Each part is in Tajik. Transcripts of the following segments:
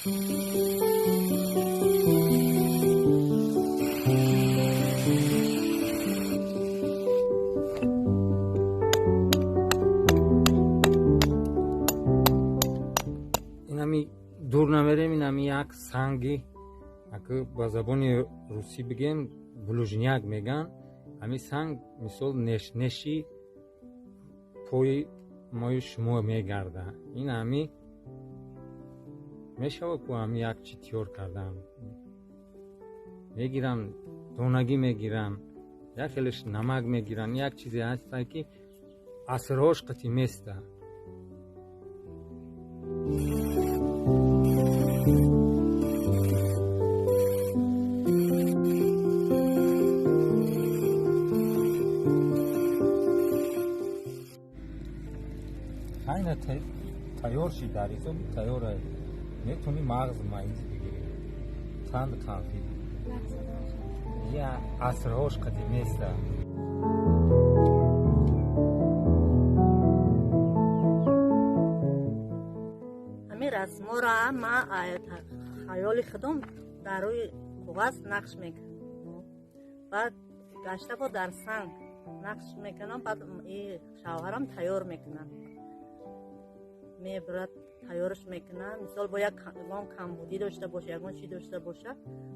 дур намерем инами як санги ба забони русӣ бигем блужняк меган. ҳамин санг мисол нешнеши пои мои шумо мегарда. ин ҳами мешавад ку ҳами як чи тиёр кардам мегирам, донагӣ мегирам, як хелеш намак мегирам. як чизе ҳаста ки асрҳош қати места. айна тайёр шид дар ҳисоби тайёра метуни мағз майз бигирӣ қанд қанфӣ я асрҳош қадиместа. ҳамин расмора ма хаёли худам дар рӯи коғаз нақш мекунам. баъд гашта бо дар санг нақш мекунам. баъд шавҳарам тайёр мекунам. мебарад тайёрш мекунад. мисол бо ягон камбудӣ дошта боша, ягон чӣ дошта боша,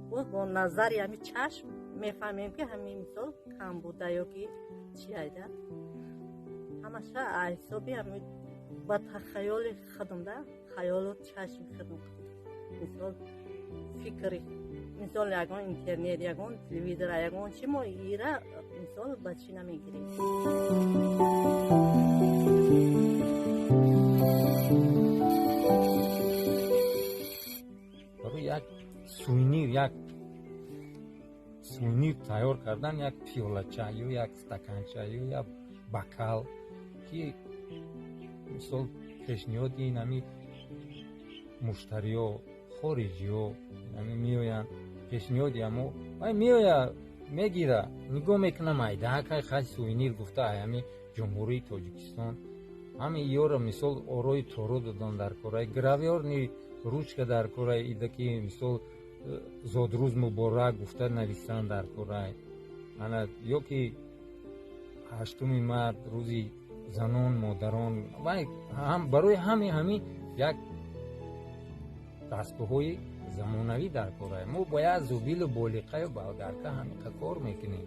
бо назари ҳамин чашм мефаҳмем ки ҳамин мисол камбуда ё ки чи айда. ҳамаша ҳисоби ҳамин ба тахаёли худам да хаёлу чашм худам мисол фикри мисол ягон интернет, ягон телевизор, ягон чи мо ира мисол ба чӣ намегирем. як сувенир тайёр кардан, як пиёлача ё як стаканча ё як бокал ки мисол пешниҳоди нами муштариё хориҷиё нами меоянд пешниҳоди амо ай меоя мегира нигоҳ мекунам айда кай хай сувенир гуфта ҳами ҷумҳурии Тоҷикистон ҳами ёра мисол орои торо додан дар кораи гравёрни ручка дар кораи ида ки мисол зодрӯз муборак гуфта нависан дар кораи ана ё ки 8 март рӯзи занон модарон вай барои ҳами як дастгоҳҳои замонавӣ дар кораи мо бояд зубилу болиқаю болгарка ҳамиқа кор мекунем.